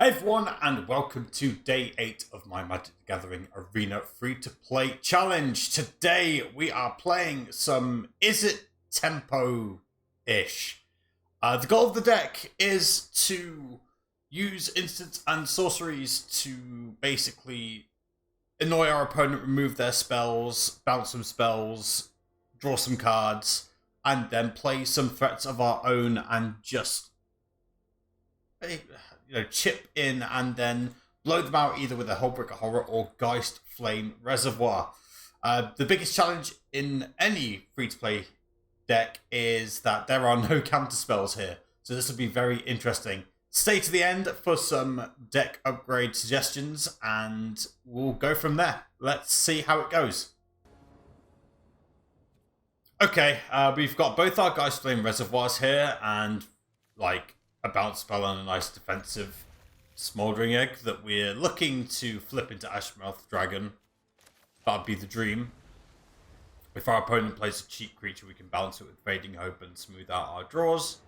Hey everyone, and welcome to day 8 of my Magic the Gathering Arena free-to-play challenge. Today we are playing some Izzet tempo-ish. The goal of the deck is to use instants and sorceries to basically annoy our opponent, remove their spells, bounce some spells, draw some cards, and then play some threats of our own and just chip in and then blow them out either with a Hullbreaker Horror or Geist Flame Reservoir. The biggest challenge in any free-to-play deck is that there are no counter spells here, so this will be very interesting. Stay to the end for some deck upgrade suggestions, and we'll go from there. Let's see how it goes. Okay, we've got both our Geist Flame Reservoirs here, and a bounce spell and a nice defensive Smoldering Egg that we're looking to flip into Ashmouth Dragon. That'd be the dream. If our opponent plays a cheap creature, we can balance it with Fading Hope and smooth out our draws.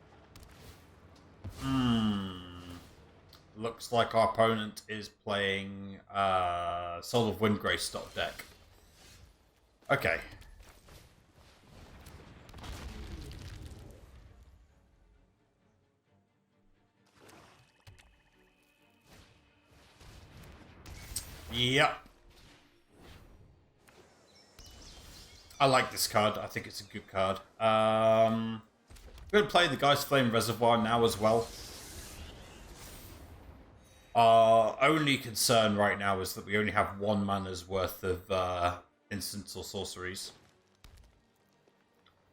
Looks like our opponent is playing Soul of Windgrace stock deck. Okay. Yep. I like this card. I think it's a good card. I'm going to play the Geist Flame Reservoir now as well. Our only concern right now is that we only have 1 mana's worth of instants or sorceries.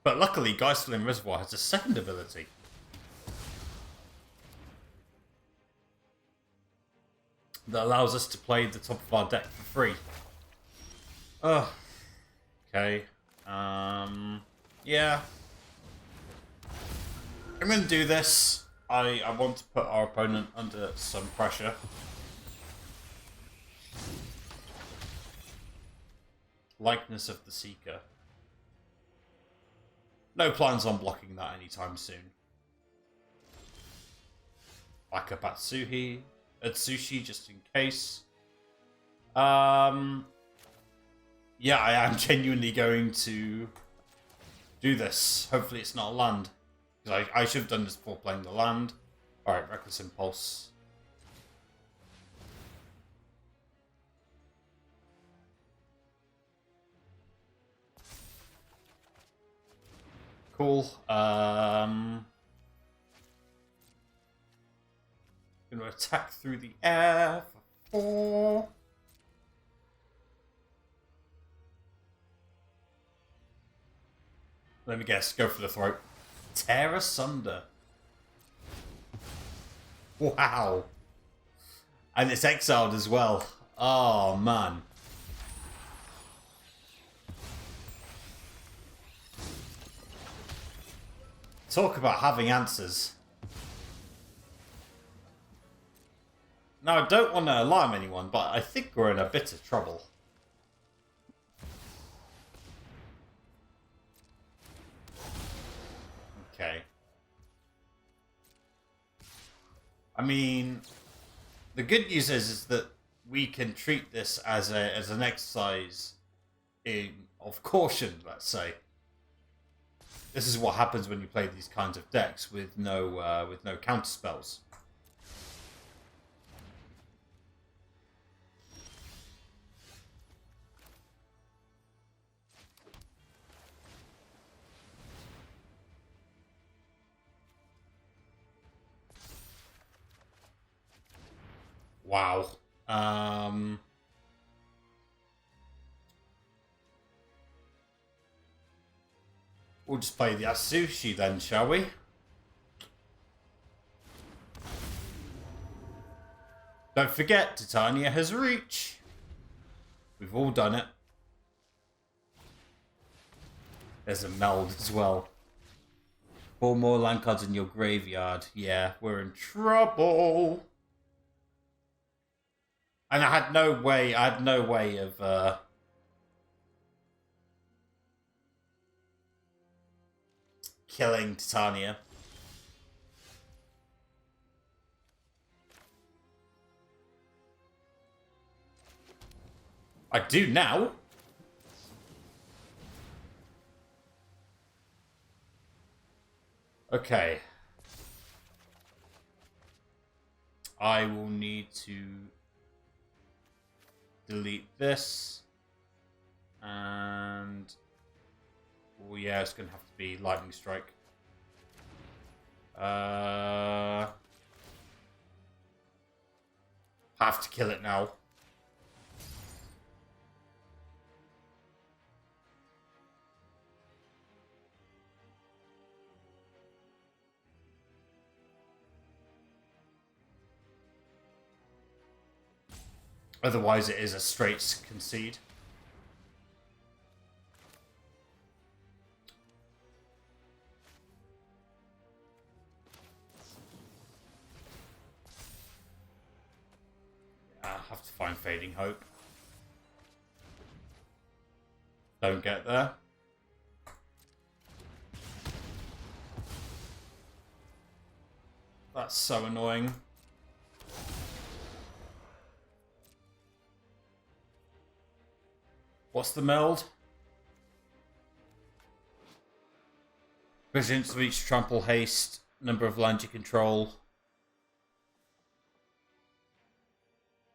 But luckily, Geist Flame Reservoir has a second ability. That allows us to play the top of our deck for free. Okay. Yeah. I'm going to do this. I want to put our opponent under some pressure. Likeness of the Seeker. No plans on blocking that anytime soon. Backup Atsushi just in case. Yeah, I am genuinely going to do this. Hopefully it's not a land. Because I should have done this before playing the land. Alright, Reckless Impulse. Cool. Going to attack through the air for 4. Let me guess. Go for the throat. Tear asunder. Wow. And it's exiled as well. Oh, man. Talk about having answers. Now, I don't want to alarm anyone, but I think we're in a bit of trouble. Okay. I mean, the good news is that we can treat this as an exercise of caution, let's say. This is what happens when you play these kinds of decks with no counter spells. Wow. We'll just play the Atsushi then, shall we? Don't forget, Titania has reach. We've all done it. There's a meld as well. 4 more land cards in your graveyard. Yeah, we're in trouble. And I had no way of killing Titania. I do now. Okay. I will need to delete this. And... oh yeah, it's going to have to be Lightning Strike. Have to kill it now. Otherwise, it is a straight concede. I have to find Fading Hope. Don't get there. That's so annoying. What's the meld? Visions of each trample, haste, number of lands you control.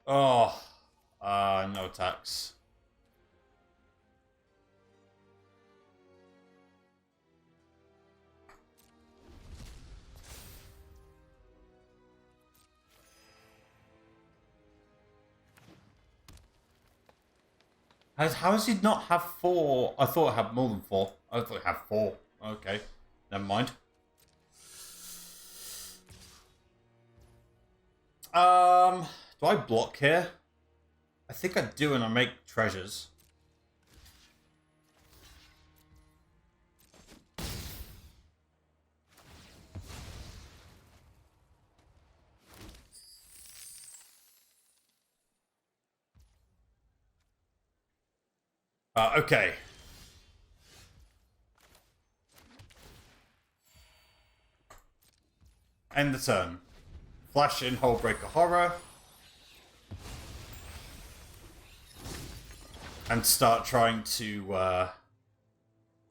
Oh, no attacks. How does he not have 4? I thought I had more than 4. I thought I had 4. Okay, never mind. Do I block here? I think I do, and I make treasures. Okay. End the turn. Flash in Hullbreaker Horror. And start trying to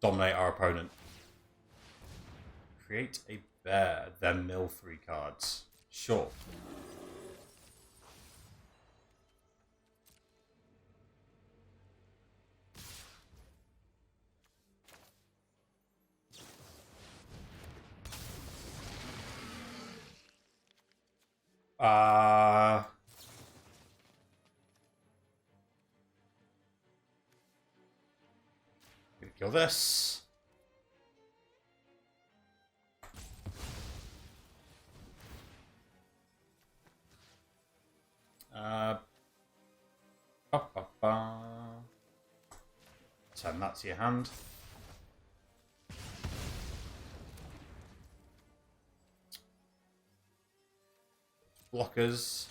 dominate our opponent. Create a bear, then mill 3 cards. Sure. Gonna kill this. Send that to your hand. Blockers.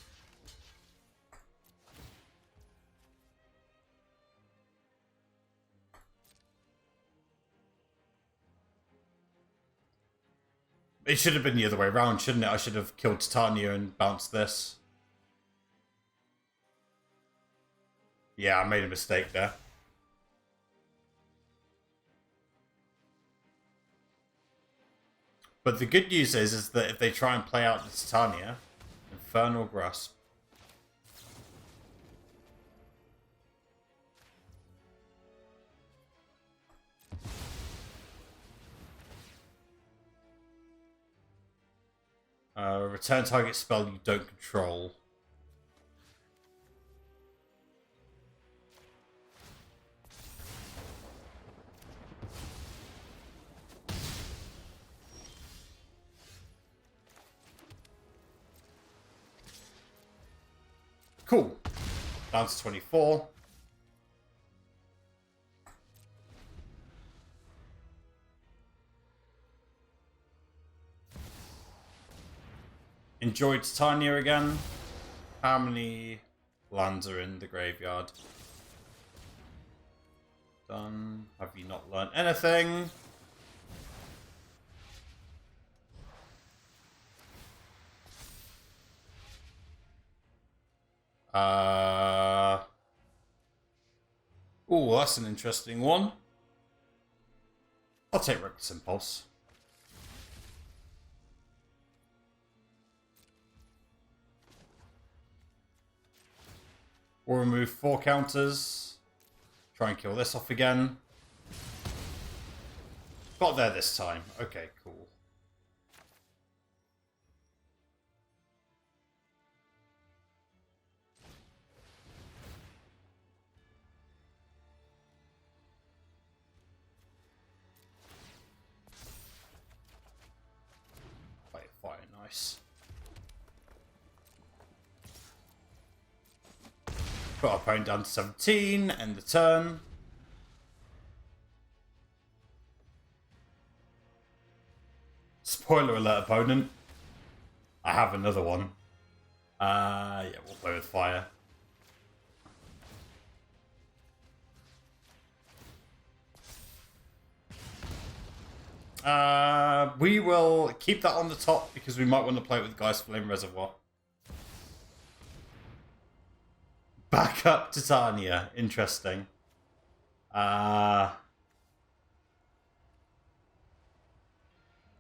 It should have been the other way around, shouldn't it? I should have killed Titania and bounced this. Yeah, I made a mistake there. But the good news is that if they try and play out the Titania, Infernal Grasp. Return target spell you don't control. Cool. Down to 24. Enjoyed Titania again. How many lands are in the graveyard? Done. Have you not learned anything? Ooh, that's an interesting one. I'll take Reckless Impulse. We'll remove 4 counters. Try and kill this off again. Got there this time. Okay, cool. Fire, nice. Put our opponent down to 17, end the turn. Spoiler alert, opponent. I have another one. Yeah, we'll play with fire. We will keep that on the top because we might want to play it with Geist Flame Reservoir. Backup Titania. Interesting.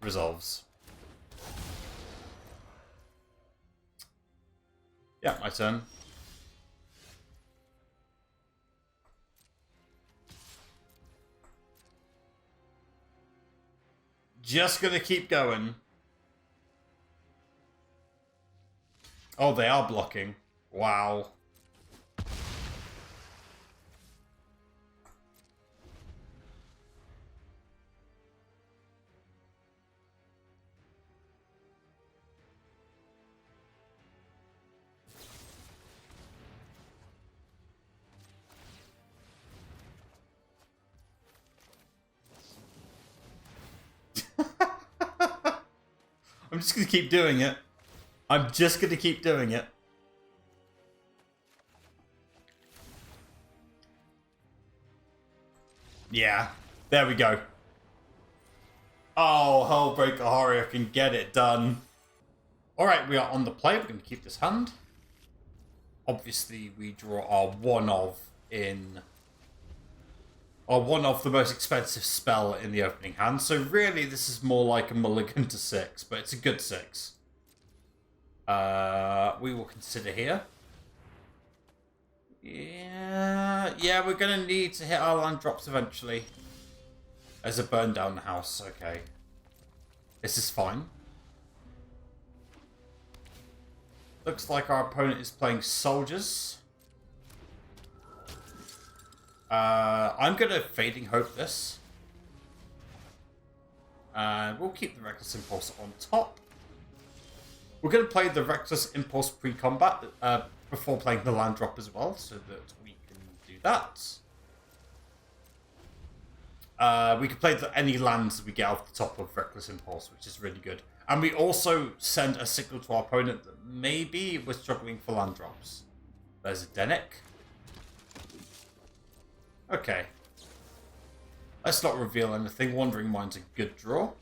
Resolves. Yeah, my turn. Just gonna keep going. Oh, they are blocking. Wow. I'm just gonna keep doing it. I'm just gonna keep doing it. Yeah, there we go. Oh, Hullbreaker Horror can get it done. Alright, we are on the play. We're going to keep this hand. Obviously, we draw our one of the most expensive spell in the opening hand. So really, this is more like a mulligan to 6, but it's a good 6. We will consider here. Yeah, we're going to need to hit our land drops eventually. As a burn down the house, okay. This is fine. Looks like our opponent is playing soldiers. I'm going to Fading Hope this. We'll keep the Reckless Impulse on top. We're going to play the Reckless Impulse pre-combat before playing the land drop as well, so that we can do that. We can play any lands we get off the top of Reckless Impulse, which is really good. And we also send a signal to our opponent that maybe we're struggling for land drops. There's a Dennick. Okay. Let's not reveal anything. Wandering Mind's a good draw.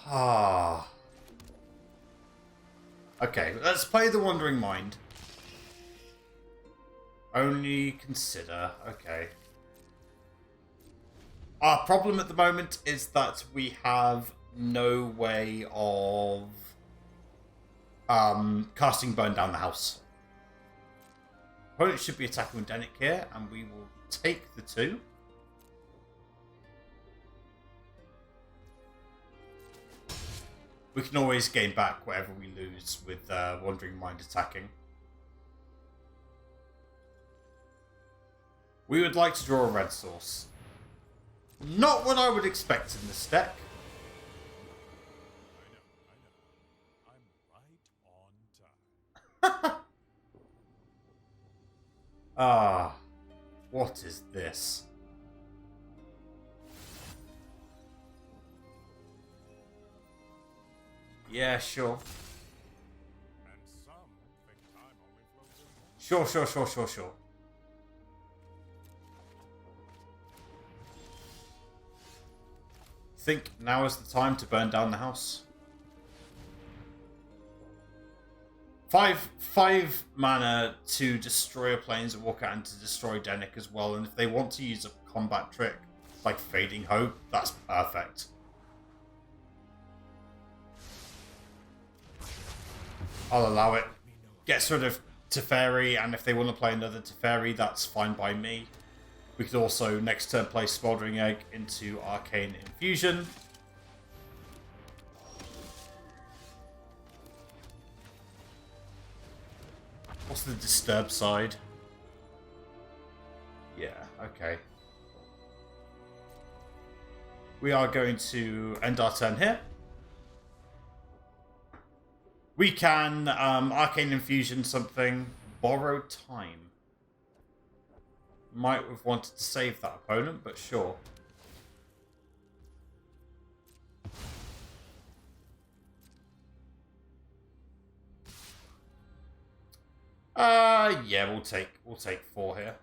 Ah. Okay, let's play the Wandering Mind. Only consider. Okay. Our problem at the moment is that we have no way of casting Burn Down the House. Opponent should be attacking with Dennick here, and we will take the 2. We can always gain back whatever we lose with Wandering Mind attacking. We would like to draw a red source. Not what I would expect in this deck. I know. I'm right on time. Ah, what is this? Yeah, sure. And some think time only flows in one. Sure. Think now is the time to burn down the house. five mana to destroy a Planeswalker and to destroy Dennick as well. And if they want to use a combat trick like Fading Hope, that's perfect. I'll allow it. Gets rid of Teferi, and if they want to play another Teferi, that's fine by me. We could also next turn play Smoldering Egg into Arcane Infusion. What's the Disturb side? Yeah, okay. We are going to end our turn here. We can Arcane Infusion something, borrow time. Might have wanted to save that opponent, but sure. Yeah, we'll take 4 here.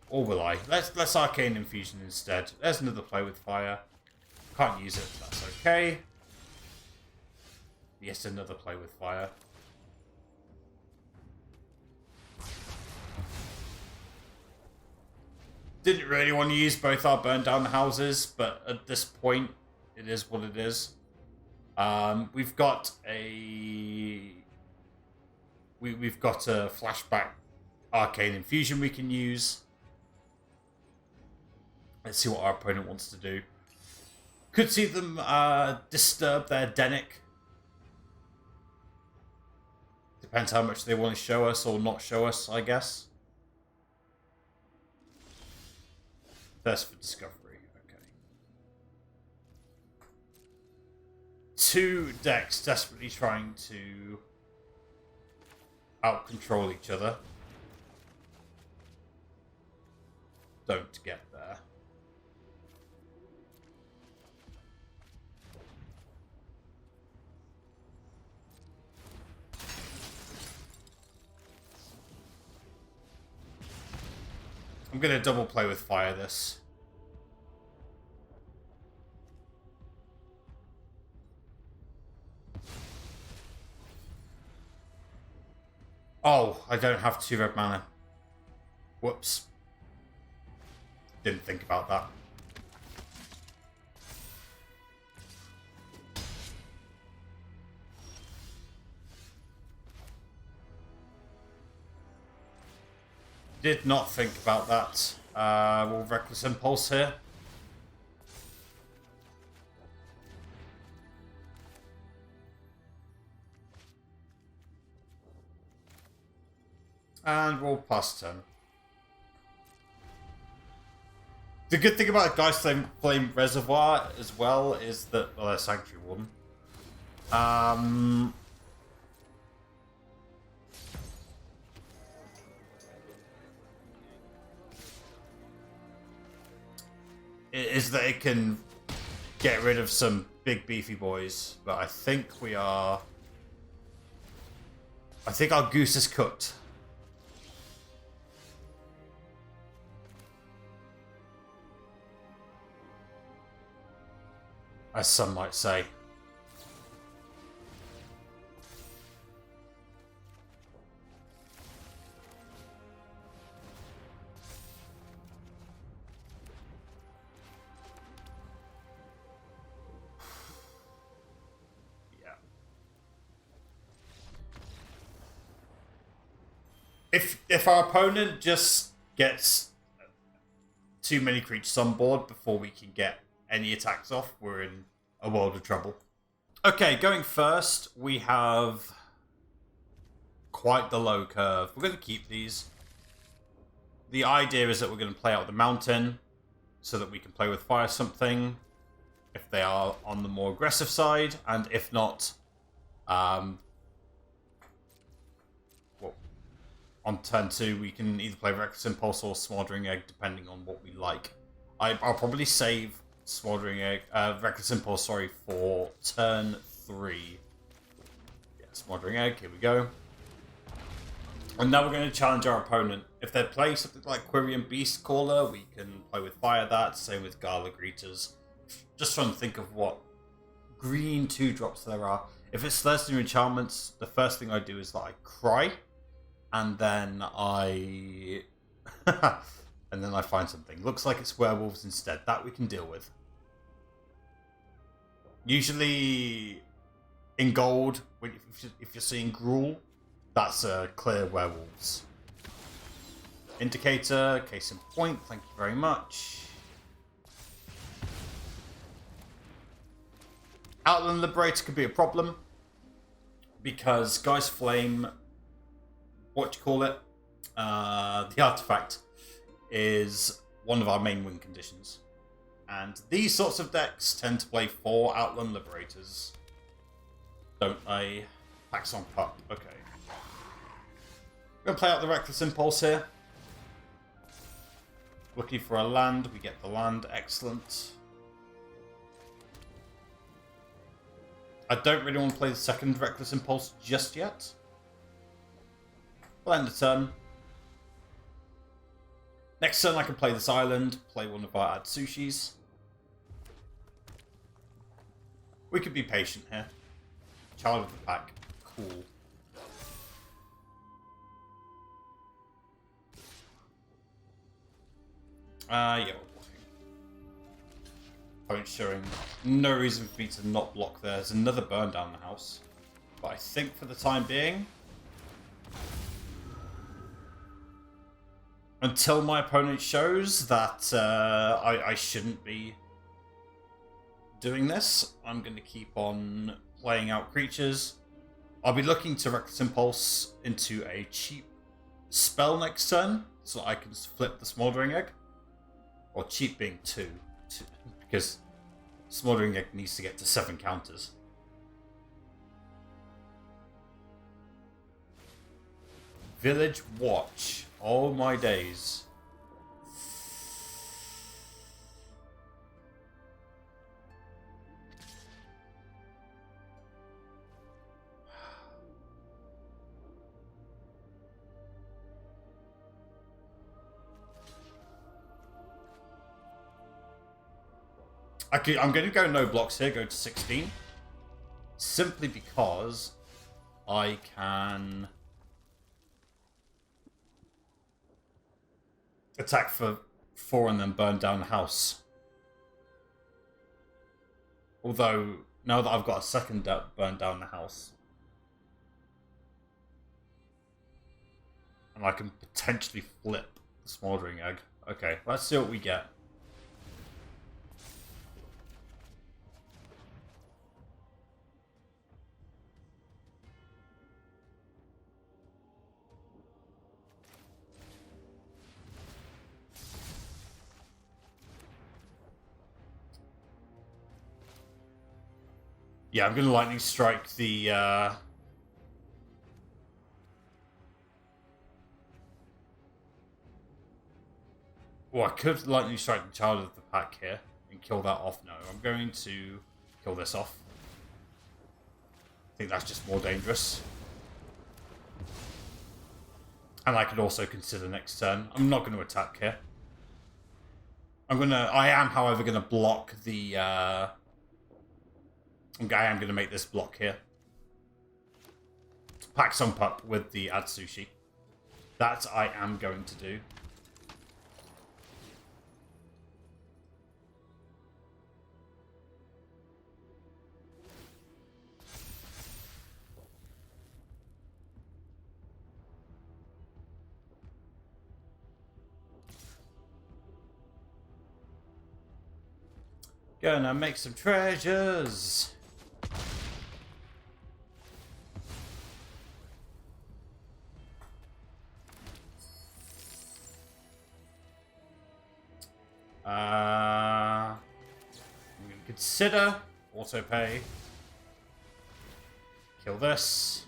Or will I? Let's Arcane Infusion instead. There's another play with fire. Can't use it, that's okay. Yes, another play with fire. Didn't really want to use both our burn down houses, but at this point, it is what it is. We've got a we've got a flashback Arcane Infusion we can use. Let's see what our opponent wants to do. Could see them disturb their Dennick. Depends how much they want to show us or not show us, I guess. Thirst for Discovery, okay. 2 decks desperately trying to out-control each other. Don't get there. I'm going to double play with fire this. Oh, I don't have 2 red mana. Whoops. Didn't think about that. Did not think about that. We'll Reckless Impulse here. And we'll pass turn. The good thing about Geist Flame Reservoir as well is that... Well, there's Sanctuary Warden. Is that it can get rid of some big beefy boys, but I think we are... I think our goose is cooked. As some might say. Yeah. If our opponent just gets too many creatures on board before we can get any attacks off, we're in a world of trouble. Okay, going first, we have quite the low curve. We're going to keep these. The idea is that we're going to play out the mountain so that we can play with fire something if they are on the more aggressive side, and if not, well, on turn 2 we can either play Reckless Impulse or Smoldering Egg depending on what we like. I'll probably save Smoldering Egg, Reckless Impulse, sorry, for turn 3. Yeah, Smoldering Egg, here we go. And now we're going to challenge our opponent. If they play something like Quirion Beast Caller, we can play with fire that, same with Gala Greeters. Just trying to think of what green 2-drops there are. If it's Celestial Enchantments, the first thing I do is that I cry, and then I and then I find something. Looks like it's werewolves instead. That we can deal with. Usually in gold, if you're seeing Gruul, that's a clear werewolves. Indicator, case in point, thank you very much. Outland Liberator could be a problem because Geist Flame, the artifact, is one of our main win conditions. And these sorts of decks tend to play 4 Outland Liberators. Don't they? Paxson Pup, okay. We're going to play out the Reckless Impulse here. Looking for a land, we get the land, excellent. I don't really want to play the second Reckless Impulse just yet. We'll end the turn. Next turn I can play this island, play one of our Atsushis. We could be patient here. Child of the Pack, cool. Yeah, we're blocking. Opponent showing no reason for me to not block there. There's another burn down the house. But I think for the time being, until my opponent shows that I shouldn't be doing this, I'm going to keep on playing out creatures. I'll be looking to Reckless Impulse into a cheap spell next turn, so I can flip the Smoldering Egg. Or cheap being 2, because Smoldering Egg needs to get to 7 counters. Village Watch. Oh my days. I'm going to go no blocks here, go to 16. Simply because I can attack for 4 and then burn down the house. Although, now that I've got a second burn down the house, and I can potentially flip the Smoldering Egg. Okay, let's see what we get. Yeah, I'm going to Lightning Strike the... Well, I could Lightning Strike the Child of the Pack here and kill that off. No, I'm going to kill this off. I think that's just more dangerous. And I could also consider next turn. I'm not going to attack here. I am, however, going to block the... I am going to make this block here. Pack some pup with the Atsushi. That I am going to do. Gonna make some treasures. I'm going to consider auto pay. Kill this.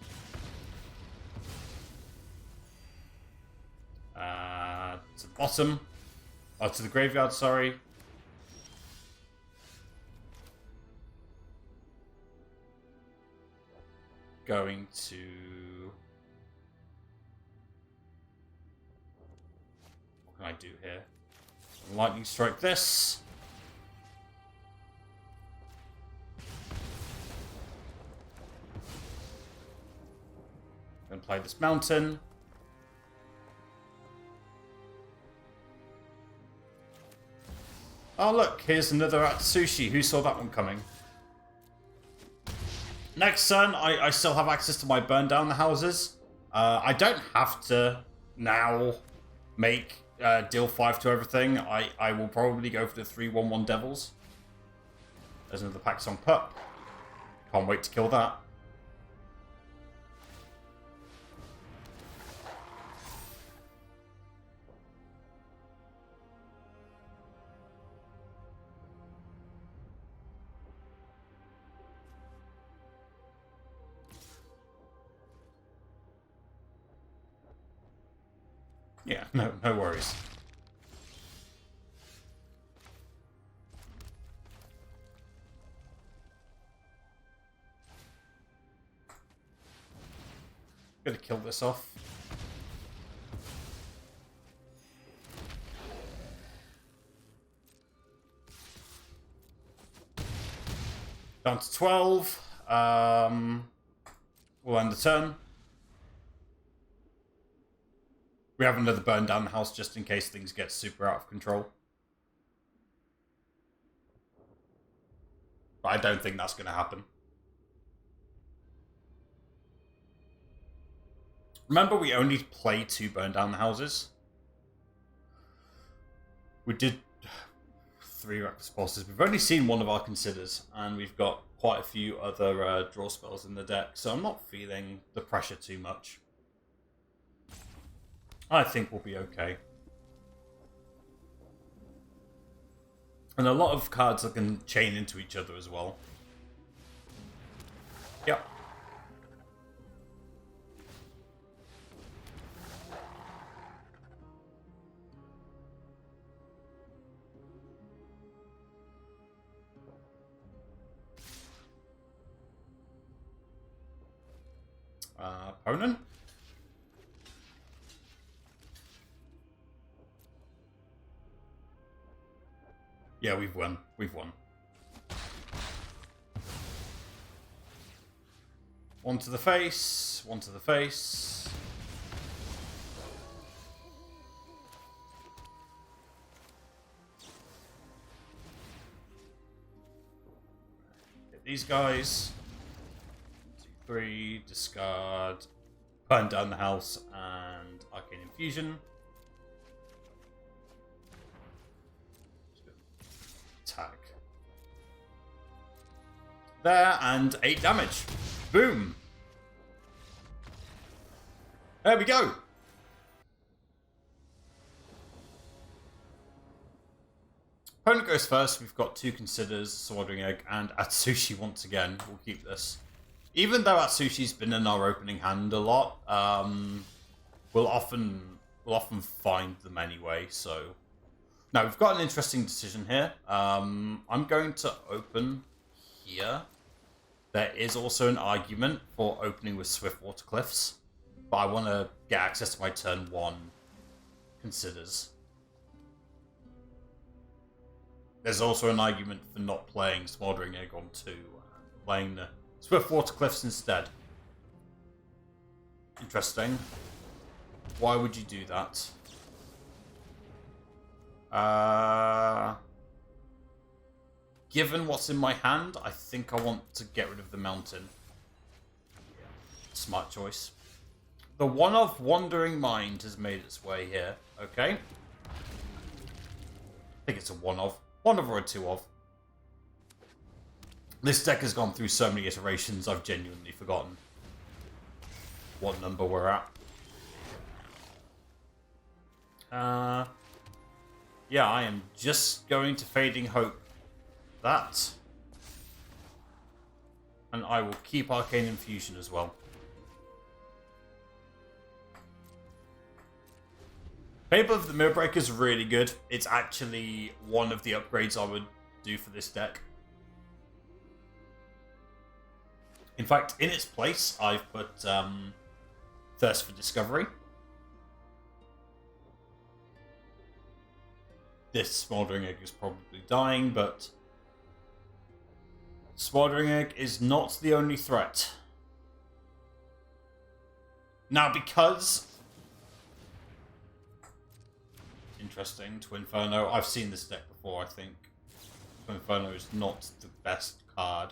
To the bottom. Oh, to the graveyard, sorry. Going to... What can I do here? Lightning Strike this. Gonna play this mountain. Oh look, here's another Atsushi. Who saw that one coming? Next turn, I still have access to my burn down the houses. I don't have to now make deal 5 to everything. I will probably go for the 3/1/1 Devils. There's another Paxson Pup. Can't wait to kill that. Yeah, no worries. Gonna kill this off. Down to 12. We'll end the turn. We have another burn down the house just in case things get super out of control. But I don't think that's going to happen. Remember, we only play 2 burn down the houses. We did 3 reckless bosses. We've only seen one of our considers, and we've got quite a few other draw spells in the deck, so I'm not feeling the pressure too much. I think we'll be okay. And a lot of cards that can chain into each other as well. Yep. Opponent? Yeah, we've won. We've won. One to the face. One to the face. Hit these guys. 1, 2, 3. Discard. Burn down the house and Arcane Infusion. Attack. There, and 8 damage. Boom. There we go. Opponent goes first. We've got 2 Considers, Swaddling Egg, and Atsushi once again. We'll keep this. Even though Atsushi's been in our opening hand a lot, we'll often find them anyway, so... Now, we've got an interesting decision here. I'm going to open here. There is also an argument for opening with Swiftwater Cliffs, but I want to get access to my turn 1 Considers. There's also an argument for not playing Smoldering Egg on 2, playing the Swiftwater Cliffs instead. Interesting. Why would you do that? Given what's in my hand, I think I want to get rid of the mountain. Smart choice. The one of Wandering Mind has made its way here. Okay. I think it's a one of. One of or a 2 of. This deck has gone through so many iterations, I've genuinely forgotten what number we're at. Yeah, I am just going to Fading Hope that. And I will keep Arcane Infusion as well. Fable of the Mirrorbreaker is really good. It's actually one of the upgrades I would do for this deck. In fact, in its place, I've put Thirst for Discovery. This Smoldering Egg is probably dying, but Smoldering Egg is not the only threat. Now, because... Interesting, Twinferno. I've seen this deck before, I think. Twinferno is not the best card.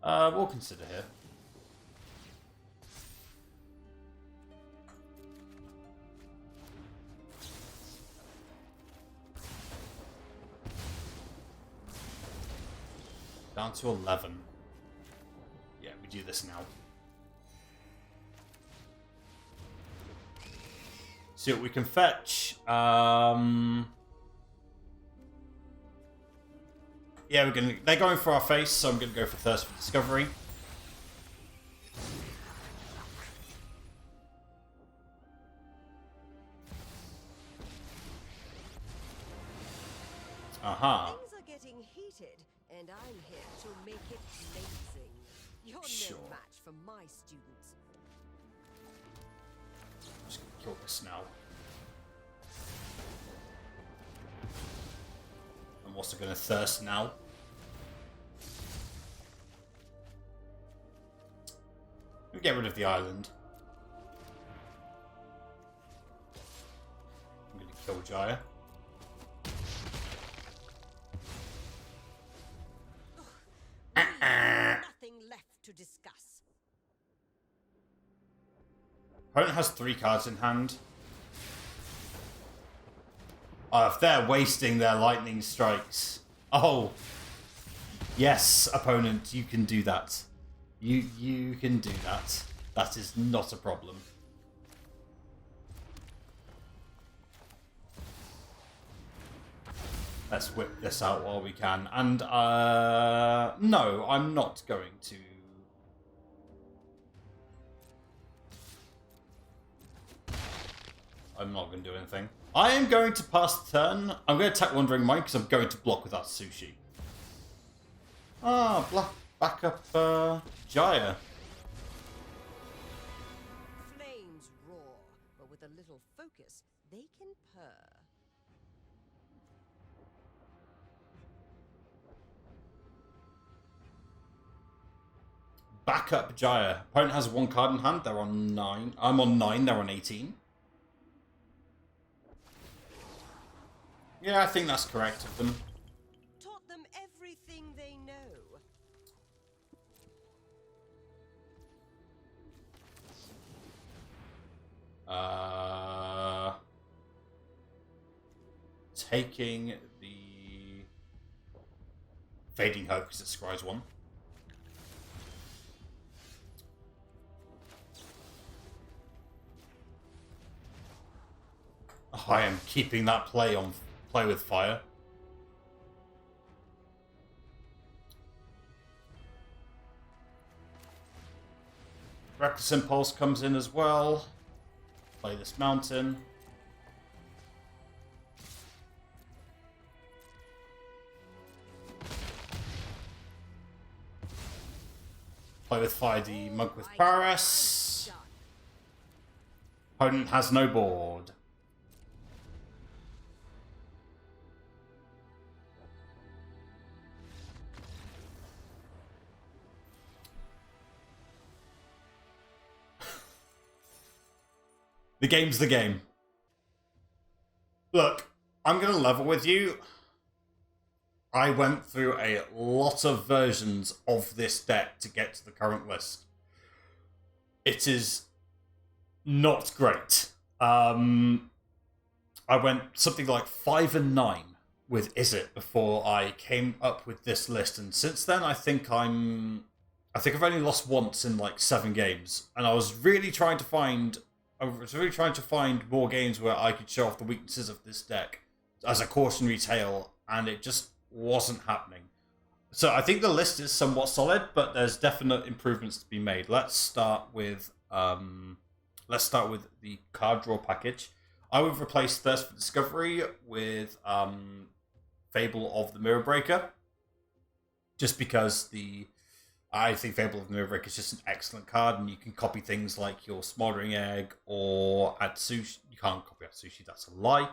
We'll consider here. Down to 11. Yeah, we do this now. See what we can fetch. Yeah, they're going for our face, so I'm gonna go for Thirst for Discovery. Aha. Things are getting heated, and I'm here to make it blazing. You're Sure. no match for my students. I'm just gonna kill this now. I'm also gonna Thirst now. And get rid of the island. I'm gonna kill Jaya. Nothing left to discuss. Opponent has 3 cards in hand. Oh, if they're wasting their lightning strikes. Oh. Yes, opponent, you can do that. You can do that. That is not a problem. Let's whip this out while we can. And, no, I'm not going to. I'm not going to do anything. I am going to pass the turn. I'm going to attack Wandering Mind because I'm going to block with that sushi. Ah, back up Jaya. Flames roar, but with a little focus, they can purr. Back up Jaya. Opponent has 1 card in hand. They're on 9. I'm on 9. They're on 18. Yeah, I think that's correct of them. Taught them everything they know. Taking the Fading Hope because it scries 1. Oh, I am keeping that play with fire. Reckless Impulse comes in as well. Play this mountain. Play with fire the Monk with Paris. Opponent has no board. The game's the game. Look, I'm going to level with you. I went through a lot of versions of this deck to get to the current list. It is not great. I went something like 5 and 9 with Izzet before I came up with this list, and since then I think I've only lost once in like 7 games, and I was really trying to find more games where I could show off the weaknesses of this deck as a cautionary tale, and it just wasn't happening. So I think the list is somewhat solid, but there's definite improvements to be made. Let's start with the card draw package. I would replace Thirst for Discovery with Fable of the Mirror Breaker, just because I think Fable of the Mirror Breaker is just an excellent card, and you can copy things like your Smoldering Egg or Atsushi. You can't copy Atsushi, that's a lie.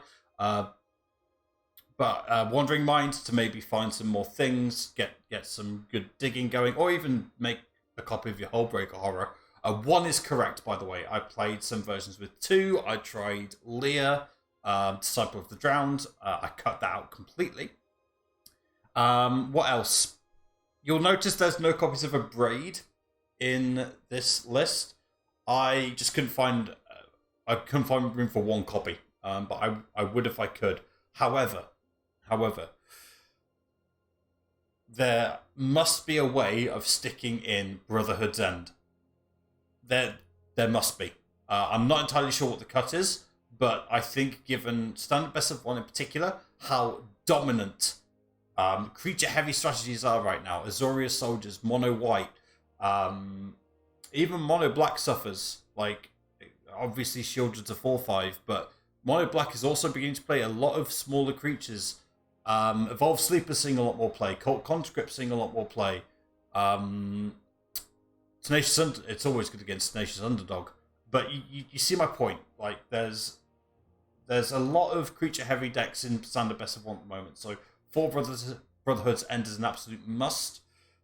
But Wandering Mind to maybe find some more things, get some good digging going, or even make a copy of your Hullbreaker Horror. 1 is correct, by the way. I played some versions with 2. I tried Leah, Disciple of the Drowned. I cut that out completely. What else? You'll notice there's no copies of a Braid in this list. I just couldn't find room for 1 copy, but I would if I could. However, there must be a way of sticking in Brotherhood's End. There must be. I'm not entirely sure what the cut is, but I think given Standard Best of 1 in particular, how dominant creature-heavy strategies are right now. Azoria Soldiers, Mono White, even Mono Black suffers. Like, obviously Shieldred's a 4/5, but Mono Black is also beginning to play a lot of smaller creatures. Evolved Sleeper seeing a lot more play. Cult Conscript seeing a lot more play. It's always good against Tenacious Underdog. But you see my point. Like, there's a lot of creature-heavy decks in Standard Best of 1 at the moment. So 4 Brotherhood's End is an absolute must.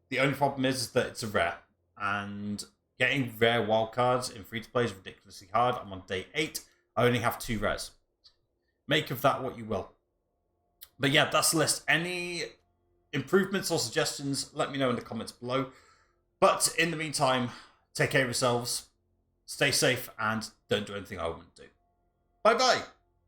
The only problem is that it's a rare. And getting rare wildcards in free-to-play is ridiculously hard. I'm on day 8. I only have 2 rares. Make of that what you will. But yeah, that's the list. Any improvements or suggestions, let me know in the comments below. But in the meantime, take care of yourselves, stay safe, and don't do anything I wouldn't do. Bye-bye!